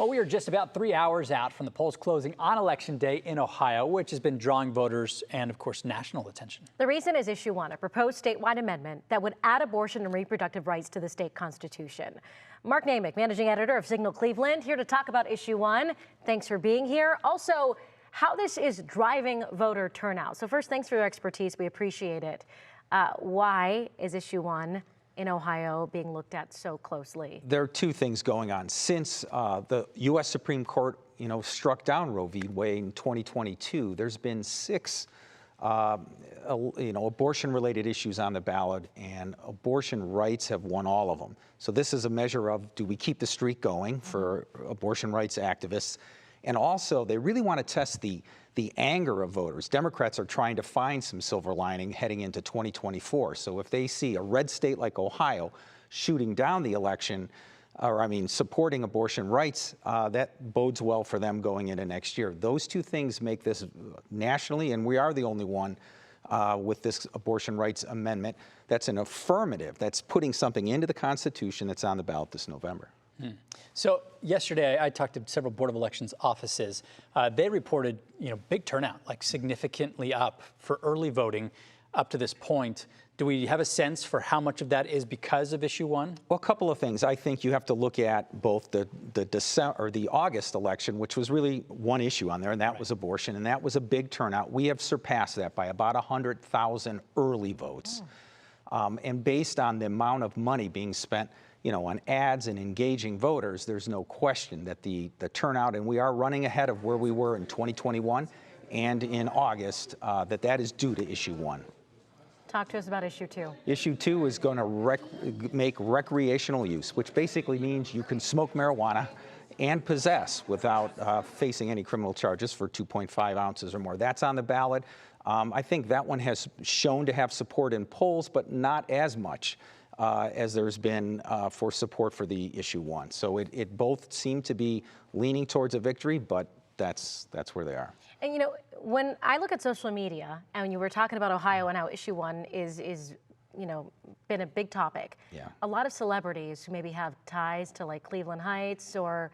Well, we are just about 3 hours out from the polls closing on Election Day in Ohio, which has been drawing voters and, of course, national attention. The reason is Issue 1, a proposed statewide amendment that would add abortion and reproductive rights to the state constitution. Mark Naymik, managing editor of Signal Cleveland, here to talk about Issue 1. Thanks for being here. Also, how this is driving voter turnout. So first, thanks for your expertise. We appreciate it. Why is Issue 1 in Ohio being looked at so closely? There are two things going on. Since the U.S. Supreme Court, struck down Roe v. Wade in 2022, there's been 6, abortion-related issues on the ballot, and abortion rights have won all of them. So this is a measure of, do we keep the streak going for abortion rights activists? And also, they really want to test the anger of voters. Democrats are trying to find some silver lining heading into 2024. So if they see a red state like Ohio shooting down the election, supporting abortion rights, that bodes well for them going into next year. Those two things make this nationally, and we are the only one with this abortion rights amendment that's an affirmative, that's putting something into the Constitution that's on the ballot this November. So yesterday, I talked to several Board of Elections offices. They reported, big turnout, like significantly up for early voting up to this point. Do we have a sense for how much of that is because of Issue 1? Well, a couple of things. I think you have to look at both the August election, which was really one issue on there, and that was abortion, and that was a big turnout. We have surpassed that by about 100,000 early votes. And based on the amount of money being spent, on ads and engaging voters, there's no question that the turnout, and we are running ahead of where we were in 2021 and in August, that is due to Issue 1. Talk to us about Issue 2. Issue 2 is going to make recreational use, which basically means you can smoke marijuana and possess without facing any criminal charges for 2.5 ounces or more. That's on the ballot. I think that one has shown to have support in polls, but not as much as there's been for support for the Issue 1. So it both seem to be leaning towards a victory, but that's where they are. And when I look at social media, and you were talking about Ohio and how Issue 1 is been a big topic. Yeah. A lot of celebrities who maybe have ties to like Cleveland Heights or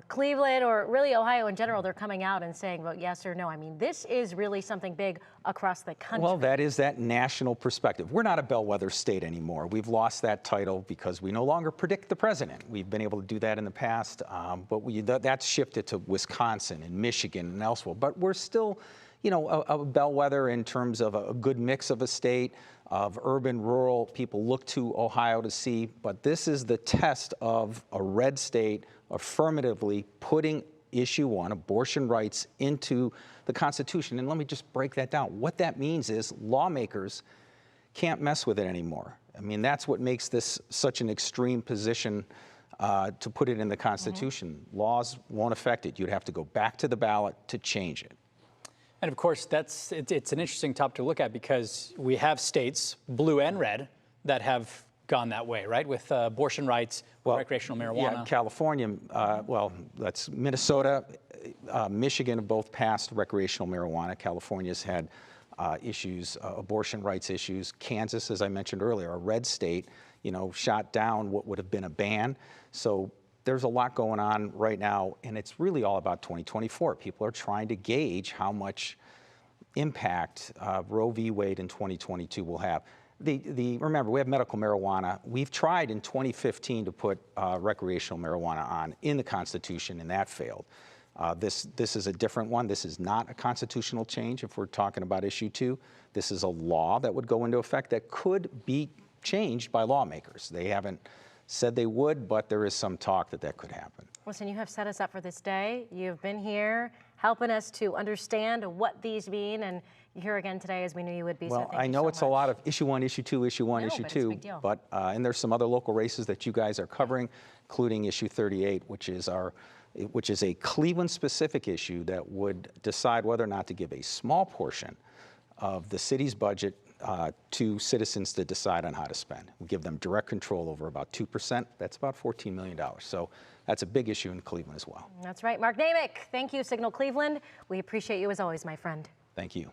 Cleveland or really Ohio in general, they're coming out and saying vote yes or no. I mean, this is really something big across the country. Well, that is that national perspective. We're not a bellwether state anymore. We've lost that title because we no longer predict the president. We've been able to do that in the past, but that's shifted to Wisconsin and Michigan and elsewhere. But we're still, a bellwether in terms of a good mix of a state, of urban, rural. People look to Ohio to see, but this is the test of a red state affirmatively putting Issue 1, abortion rights, into the Constitution. And let me just break that down. What that means is lawmakers can't mess with it anymore. I mean, that's what makes this such an extreme position to put it in the Constitution. Laws won't affect it. You'd have to go back to the ballot to change it. And of course, it's an interesting topic to look at because we have states, blue and red, that have gone that way, right? With abortion rights, recreational marijuana. Yeah, California, that's Minnesota, Michigan have both passed recreational marijuana. California's had issues, abortion rights issues. Kansas, as I mentioned earlier, a red state, shot down what would have been a ban. So there's a lot going on right now, and it's really all about 2024. People are trying to gauge how much impact Roe v. Wade in 2022 will have. Remember, we have medical marijuana. We've tried in 2015 to put recreational marijuana on in the Constitution, and that failed. This is a different one. This is not a constitutional change if we're talking about Issue 2. This is a law that would go into effect that could be changed by lawmakers. They haven't said they would, but there is some talk that could happen. Listen, you have set us up for this day. You've been here helping us to understand what these mean, and you're here again today as we knew you would be. Well, I know it's a lot of Issue 1, Issue 2, Issue 1, Issue 2, it's a big deal. but and there's some other local races that you guys are covering, including Issue 38, which is a Cleveland-specific issue that would decide whether or not to give a small portion of the city's budget to citizens to decide on how to spend. We give them direct control over about 2%. That's about $14 million. So that's a big issue in Cleveland as well. That's right. Mark Naymik, thank you, Signal Cleveland. We appreciate you as always, my friend. Thank you.